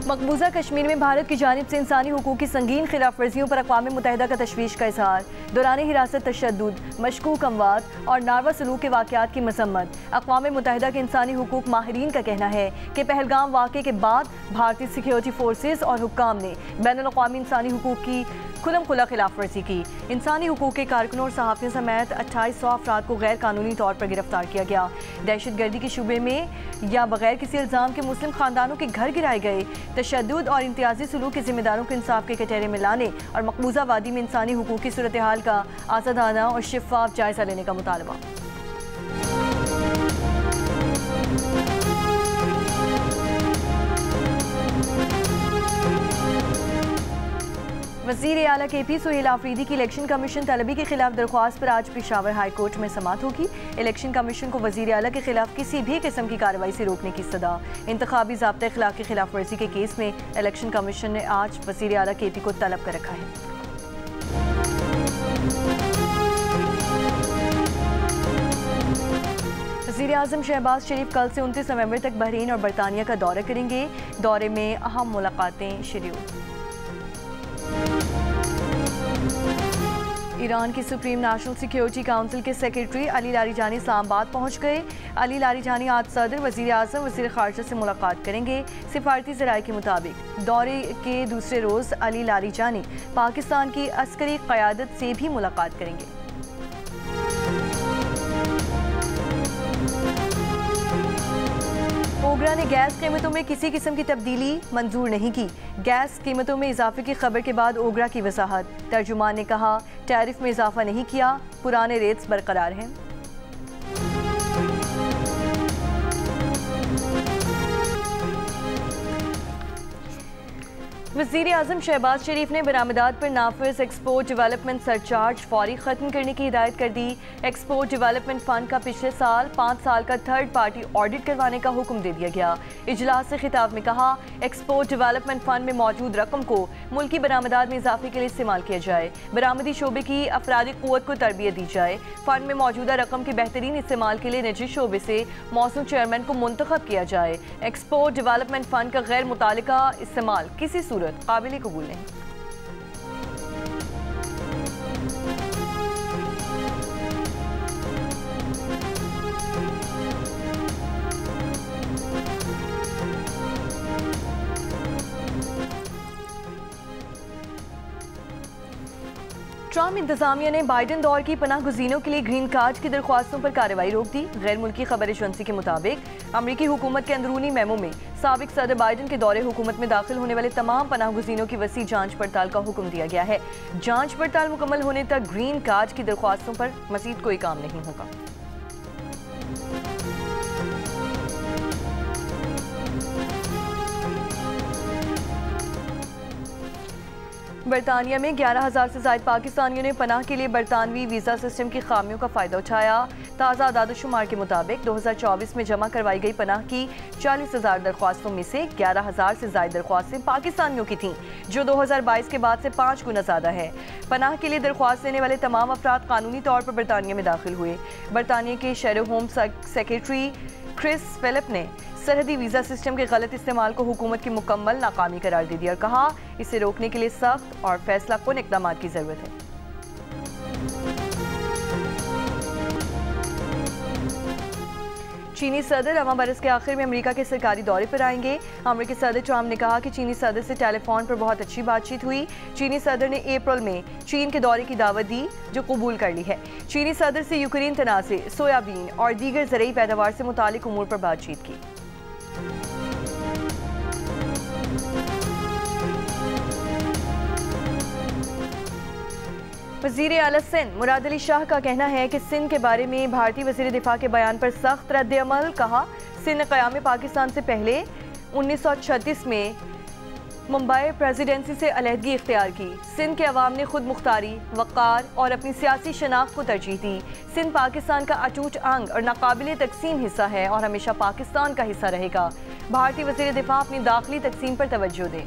मकबूजा कश्मीर में भारत की जानिब से इंसानी हुकूक की संगीन खिलाफ वर्जियों पर अक़वाम मुत्तहिदा का तशवीश का इजहार। दौरान हिरासत तशद्दुद, मशकूक अमवात और नारवा सलूक के वाक़यात की मसम्मत। अक़वाम मुत्तहिदा के इंसानी हुकूक माहिरीन का कहना है कि पहलगाम वाक़े के बाद भारतीय सिक्योरिटी फोर्सेज और हुक्काम ने बैनुल अक़वामी इंसानी हुकूक की खुलम खुला खिलाफ वर्जी की। इंसानी हुकूक के कारकुनों और सहाफ़ियों समेत 2800 अफराद को गैर कानूनी तौर पर गिरफ्तार किया गया। दहशत गर्दी के शुबे में या बगैर किसी इल्ज़ाम के मुस्लिम खानदानों के घर गिराए गए, तशद्दुद और इम्तियाजी सलूक के जिम्मेदारों को इंसाफ के कटहरे में लाने और मकबूजा वादी में इंसानी हुकूक की सूरत हाल का आज़ादाना और शफ़ाफ़ जायज़ा लेने का मुतालबा। वज़ीर आला KP सुहेल आफरीदी की इलेक्शन कमीशन तलबी के खिलाफ दरख्वास्त पर आज पेशावर हाई कोर्ट में समाअत होगी। इलेक्शन कमीशन को वज़ीर आला के खिलाफ किसी भी किस्म की कार्रवाई से रोकने की सदा। इंतखाबी ज़ाब्ता अखलाक की खिलाफ वर्जी के केस में इलेक्शन कमीशन ने आज वज़ीर आला KP को तलब कर रखा है। वज़ीर आज़म शहबाज शरीफ कल से 29 नवंबर तक बहरीन और बरतानिया का दौरा करेंगे। दौरे में अहम मुलाकातें शेड्यूल। ईरान की सुप्रीम नेशनल सिक्योरिटी काउंसिल के सेक्रेटरी अली लारीजानी इस्लामाबाद पहुंच गए। अली लारीजानी आज सदर, वज़ीर आज़म, वज़ीर ख़ारजा से मुलाकात करेंगे। सिफारती ज़राए के मुताबिक दौरे के दूसरे रोज़ अली लारीजानी पाकिस्तान की अस्करी क़यादत से भी मुलाकात करेंगे। ओगरा ने गैस कीमतों में किसी किस्म की तब्दीली मंजूर नहीं की। गैस कीमतों में इजाफे की खबर के बाद ओगरा की वजाहत। तर्जुमान ने कहा, टैरिफ में इजाफा नहीं किया, पुराने रेट्स बरकरार हैं। वज़ीर आज़म शहबाज शरीफ ने बरामदात पर नाफिज एक्सपोर्ट डेवलपमेंट सरचार्ज फौरी ख़त्म करने की हिदायत कर दी। एक्सपोर्ट डेवलपमेंट फ़ंड का पिछले साल 5 साल का थर्ड पार्टी ऑडिट करवाने का हुक्म दे दिया गया। इजलास से खिताब में कहा, एक्सपोर्ट डेवलपमेंट फ़ंड में मौजूद रकम को मुल्की बरामदात में इजाफे के लिए इस्तेमाल किया जाए। बरामदी शोबे की अफरादी क़ुव्वत को तरबियत दी जाए। फ़ंड में मौजूदा रकम के बेहतरीन इस्तेमाल के लिए निजी शोबे से मौसूम चेयरमैन को मुंतखब किया जाए। एक्सपोर्ट डेवलपमेंट फ़ंड का गैर मुतालिका इस्तेमाल किसी सूरत काबिल कबूल नहीं। ट्रम्प इंतजामिया ने बाइडन दौर की पनाह गुज़ीनों के लिए ग्रीन कार्ड की दरख्वास्तों पर कार्रवाई रोक दी। गैर मुल्की खबर एजेंसी के मुताबिक अमरीकी हुकूमत के अंदरूनी मेमो में साबिक सदर बाइडन के दौरे हुकूमत में दाखिल होने वाले तमाम पनाह गुज़ीनों की वसी जांच पड़ताल का हुक्म दिया गया है। जांच पड़ताल मुकम्मल होने तक ग्रीन कार्ड की दरख्वास्तों पर मज़ीद कोई काम नहीं होगा। बरतानिया में 11,000 से ज़ायद पाकिस्तानियों ने पनाह के लिए बरतानवी वीज़ा सिस्टम की खामियों का फ़ायदा उठाया। ताज़ा आदादोशुमार के मुताबिक 2024 में जमा करवाई गई पनाह की 40,000 दरख्वास्तों में से 11,000 से ज़ायद दरख्वास्तें पाकिस्तानियों की थीं, जो 2022 के बाद से 5 गुना ज़्यादा है। पनाह के लिए दरख्वास्त देने वाले तमाम अफराद कानूनी तौर पर बरतानिया में दाखिल हुए। बरतानिया के शहर होम सेक्रेटरी क्रिस फिलिप ने सरहदी वीज़ा सिस्टम के गलत इस्तेमाल को हुकूमत की मुकम्मल नाकामी करार दे दिया और कहा, इसे रोकने के लिए सख्त और फैसला कुन इक़दाम की ज़रूरत है। चीनी सदर रवां बरस के आखिर में अमेरिका के सरकारी दौरे पर आएंगे। अमेरिकी सदर ट्रम्प ने कहा कि चीनी सदर से टेलीफोन पर बहुत अच्छी बातचीत हुई। चीनी सदर ने अप्रैल में चीन के दौरे की दावत दी, जो कबूल कर ली है। चीनी सदर से यूक्रेन तनाज़े, सोयाबीन और दीगर ज़रूरी पैदावार से मुतालिक उमूर पर बातचीत की। वज़ीर आला सिंध मुराद अली शाह का कहना है कि सिंध के बारे में भारतीय वज़ीर दिफा के बयान पर सख्त रद्द-ए-अमल। कहा, सिंध ने क़याम पाकिस्तान से पहले 1936 में मुंबई प्रेसिडेंसी से अलहदगी इख्तियार की। सिंध के अवाम ने खुद मुख्तारी, वक़ार और अपनी सियासी शनाख्त को तरजीह दी। सिंध पाकिस्तान का अटूट अंग और नाकाबिल तकसीम हिस्सा है और हमेशा पाकिस्तान का हिस्सा रहेगा। भारतीय वज़ीर दिफा अपनी दाखिली तकसीम पर तवज्जो दें।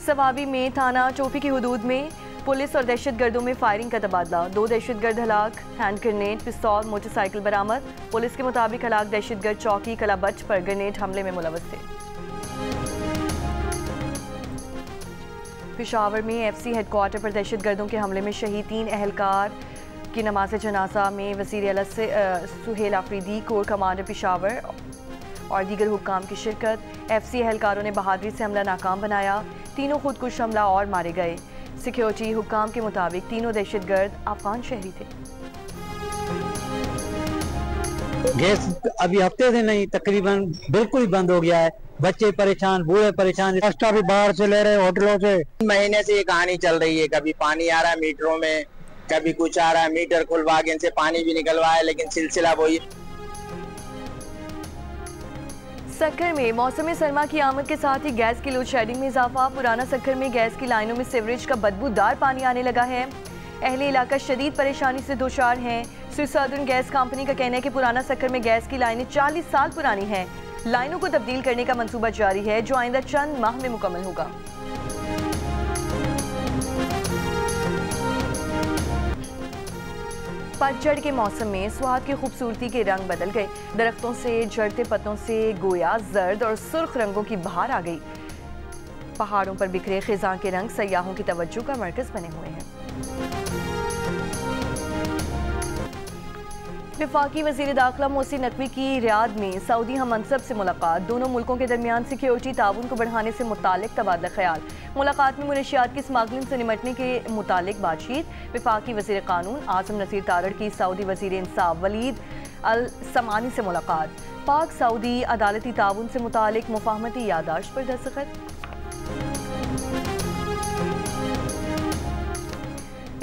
सवाबी में थाना चोपी की हुदूद में पुलिस और दहशतगर्दों में फायरिंग का तबादला, 2 दहशतगर्द हलाक, हैंड ग्रेनेड, पिस्तौल, मोटरसाइकिल बरामद। पुलिस के मुताबिक हलाक दहशतगर्द चौकी कलाबट पर ग्रेनेड हमले में मुलव्वस थे। पेशावर में एफसी हेडक्वार्टर पर दहशतगर्दों के हमले में शहीद 3 अहलकार की नमाज जनाजा में वज़ीर आला सुहेल आफरीदी, कोर कमांडर पेशावर और दीगर हुक्काम की शिरकत। एफसी अहलकारों ने बहादुरी से हमला नाकाम बनाया, तीनों खुदकुश हमला और मारे गए। सिक्योरिटी हुक्काम के मुताबिक तीनों दहशतगर्द अफगान शहरी थे। गैस अभी हफ्ते से नहीं, तकरीबन बिल्कुल बंद हो गया है। बच्चे परेशान, बूढ़े परेशान, एक्स्ट्रा भी बाहर से ले रहे होटलों से। महीने से ये कहानी चल रही है, कभी पानी आ रहा है मीटरों में, कभी कुछ आ रहा है, मीटर खुलवा के इनसे पानी भी निकलवाया, लेकिन सिलसिला वही। सक्खर में मौसम सरमा की आमद के साथ ही गैस की लोड शेडिंग में इजाफा। पुराना सक्खर में गैस की लाइनों में सीवरेज का बदबूदार पानी आने लगा है। अहले इलाका शदीद परेशानी से दोचार हैं। स्विस सदर्न गैस कंपनी का कहना है कि पुराना सक्खर में गैस की लाइनें 40 साल पुरानी हैं। लाइनों को तब्दील करने का मंसूबा जारी है, जो आइंदा चंद माह में मुकम्मल होगा। पतझड़ के मौसम में स्वाद की खूबसूरती के रंग बदल गए। दरख्तों से झड़ते पत्तों से गोया जर्द और सुर्ख रंगों की बहार आ गई। पहाड़ों पर बिखरे खिज़ां के रंग सयाहों की तवज्जो का मरकज बने हुए हैं। वफाकी वज़ीर दाखिला मोहसिन नकवी की रियाद में सऊदी हममनसब से मुलाकात। दोनों मुल्कों के दरमियान सिक्योरिटी ताउन को बढ़ाने से मुतालिक तबादला ख्याल। मुलाकात में मुनशियात की स्मगलिंग से निमटने के मुतालिक बातचीत। वफाकी वज़ीर कानून आज़म नसीर तारड़ की सऊदी वज़ीर इंसाफ वलीद अल समानी से मुलाकात। पाक सऊदी अदालती ताउन से मुतालिक मुफाहमती यादाश्त पर दस्तखत।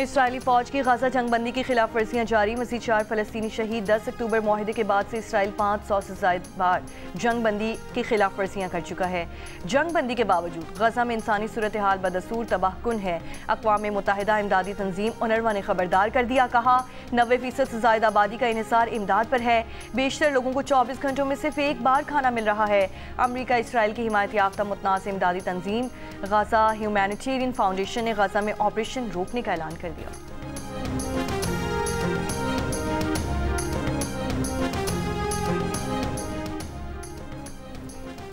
इसराइली फौज की गाजा जंगबंदी की खिलाफ वर्जियाँ जारी। मज़ीद 4 फ़लस्तीनी शहीद। 10 अक्टूबर मुआहदे के बाद से इसराइल 500 से ज़ायद बार जंगबंदी की खिलाफ वर्जियाँ कर चुका है। जंगबंदी के बावजूद गजा में इंसानी सूरत हाल बदस्तूर तबाहकुन है। अक़वाम मुत्तहिदा इमदादी तंजीम UNRWA ने खबरदार कर दिया, कहा 90% से ज़ायद आबादी का इन्हिसार इमदाद पर है। बेशतर लोगों को 24 घंटों में सिर्फ एक बार खाना मिल रहा है। अमरीका इसराइल की हिमायत याफ्ता मुतनाज़ इमदादी तंजीम गजा ह्यूमैनिटेरियन फाउंडेशन ने गजा में ऑपरेशन रोकने का ऐलान कर दिया।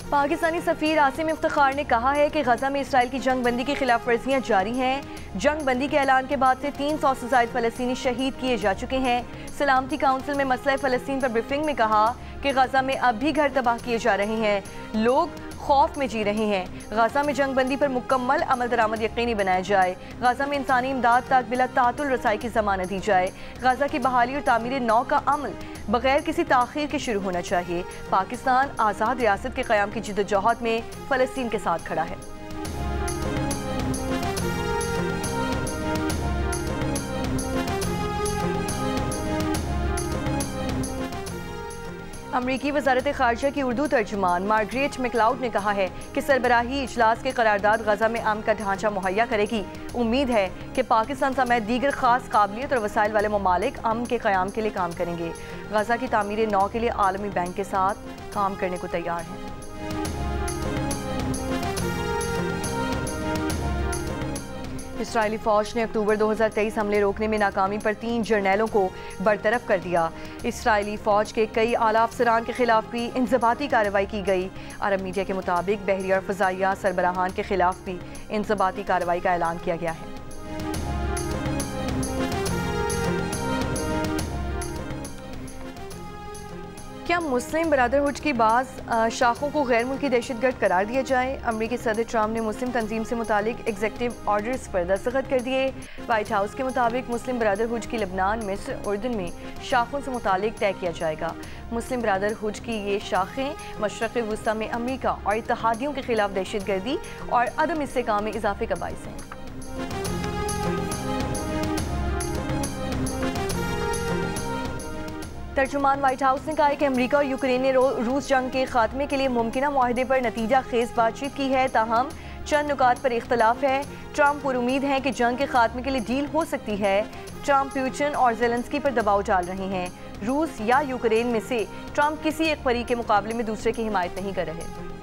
पाकिस्तानी सफीर आसिम इफ्तिखार ने कहा है कि गजा में इसराइल की जंगबंदी की खिलाफ वर्जियाँ जारी हैं। जंगबंदी के ऐलान के बाद से 300 से ज़ायद फ़लस्तीनी शहीद किए जा चुके हैं। सलामती काउंसिल में मसला फ़लस्तीन पर ब्रीफिंग में कहा कि गजा में अब भी घर तबाह किए जा रहे हैं, लोग खौफ में जी रहे हैं। गजा में जंगबंदी पर मुकम्मल अमल दरामद यकीनी बनाया जाए। गजा में इंसानी इमदाद तक बिला तातुल रसाई की ज़मानत दी जाए। गजा की बहाली और तामीर नौ का अमल बगैर किसी ताख़ीर के शुरू होना चाहिए। पाकिस्तान आज़ाद रियासत के क़याम की जिद्दोजहद में फ़लस्तीन के साथ खड़ा है। अमरीकी वज़ारत ख़ारजा की उर्दू तर्जुमान मार्गरेट मैकलाउड ने कहा है कि सरबराही इजलास के करारदाद गजा में अमन का ढांचा मुहैया करेगी। उम्मीद है कि पाकिस्तान समेत दीगर खास काबिलियत और वसाइल वाले ममालिक अमन के क़याम के लिए काम करेंगे। गजा की तामीर नौ के लिए आलमी बैंक के साथ काम करने को तैयार हैं। इसराइली फ़ौज ने अक्टूबर 2023 हमले रोकने में नाकामी पर 3 जर्नैलों को बरतरफ कर दिया। इसराइली फ़ौज के कई आला अफसरान के खिलाफ भी इंज़बाती कार्रवाई की गई। अरब मीडिया के मुताबिक बहरिया और फ़ज़ाइया सरबराहान के खिलाफ भी इंज़बाती कार्रवाई का ऐलान किया गया है। क्या मुस्लिम बरादरहुड की बाज़ शाखों को गैर मुल्की दहशतगर्द करार दिया जाए? अमरीकी सदर ट्रम्प ने मुस्लिम तंजीम से मुतालिक एग्जीक्यूटिव ऑर्डर्स पर दस्तखत कर दिए। वाइट हाउस के मुताबिक मुस्लिम बरादरहुड की लबनान, मिस्र, उर्दन में शाखों से मुतालिक तय किया जाएगा। मुस्लिम बरादरहुड की ये शाखें मशरक़ वुस्ता में अमरीका और इत्तेहादियों के खिलाफ दहशतगर्दी और अदम इस्तेहकाम में इजाफे का बाइस हैं। तर्जुमान वाइट हाउस ने कहा है कि अमेरिका और यूक्रेन ने रूस जंग के खात्मे के लिए मुमकिन माहदे पर नतीजा खेज बातचीत की है, ताहम चंद नुकात पर इख्तलाफ है। ट्रंप पुरुमीद हैं कि जंग के खात्मे के लिए डील हो सकती है। ट्रंप पुतिन और ज़ेलेंस्की पर दबाव डाल रहे हैं। रूस या यूक्रेन में से ट्रंप किसी एक फरीक के मुकाबले में दूसरे की हिमायत नहीं कर रहे।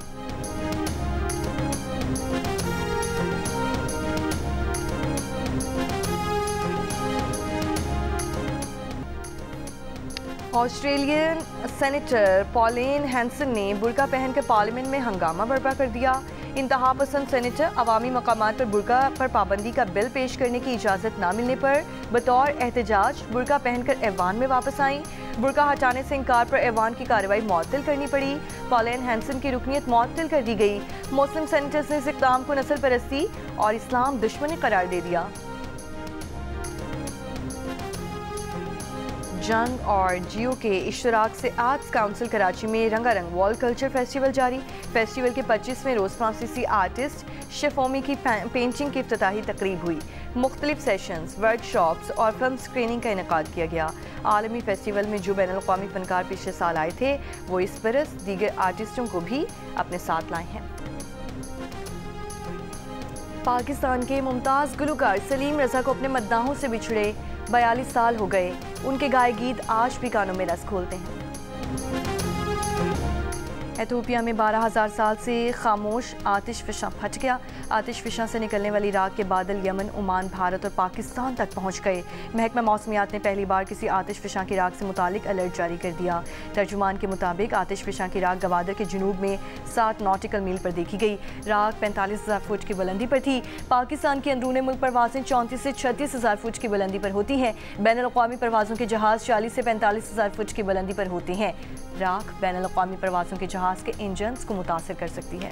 ऑस्ट्रेलियन सेनेटर पॉलेन हैंसन ने बुर्का पहनकर पार्लियामेंट में हंगामा बर्पा कर दिया। इंतहा पसंद सेनेटर अवामी मकामात पर बुर्का पर पाबंदी का बिल पेश करने की इजाज़त न मिलने पर बतौर एहतजाज बुर्का पहनकर ऐवान में वापस आईं। बुर्का हटाने से इनकार पर ऐवान की कार्रवाई मुअत्तल करनी पड़ी। पॉलेन हैंसन की रुकनीत मुअत्तल कर दी गई। मुस्लिम सेनेटर्स ने इस इक़दाम को नस्ल परस्ती और इस्लाम दुश्मनी करार दे दिया। जंग और जियो के इश्तराक से आर्ट्स काउंसिल कराची में रंगारंग वर्ल्ड कल्चर फेस्टिवल जारी। फेस्टिवल के 25वें रोज़ फ्रांसीसी आर्टिस्ट शेफोमी की पेंटिंग की इफ्तिताही तकरीब हुई। मुख्तलिफ सेशंस, वर्कशॉप्स और फिल्म स्क्रीनिंग का इनेकाद किया गया। आलमी फेस्टिवल में जो बैनुल अक़वामी फनकार पिछले साल आए थे वो इस बरस दीगर आर्टिस्टों को भी अपने साथ लाए हैं। पाकिस्तान के मुमताज़ गुलकार सलीम रज़ा को अपने मद्दाहों से बिछड़े 42 साल हो गए। उनके गाए गीत आज भी कानों में रस खोलते हैं। एथोपिया में 12,000 साल से खामोश आतिशफशां फट गया। आतिशफशां से निकलने वाली राख के बादल यमन, ओमान, भारत और पाकिस्तान तक पहुंच गए। महकमा मौसमियात ने पहली बार किसी आतिशफशां की राख से मुतालिक अलर्ट जारी कर दिया। तर्जुमान के मुताबिक आतिशफशां की राख गवादर के जुनूब में 7 नॉटिकल मील पर देखी गई। राख 45,000 फुट की बुलंदी पर थी। पाकिस्तान की अंदरूनी मुल्क परवाजें 34 से 36,000 फुट की बुलंदी पर होती हैं। बैनुल-अक़वामी परवाज़ों के जहाज़ 40 से 45,000 फुट की बुलंदी पर होते हैं। राख बैनुल-अक़वामी परवाज़ों के जहाज़ के इंजन्स को मुतासिर कर सकती है।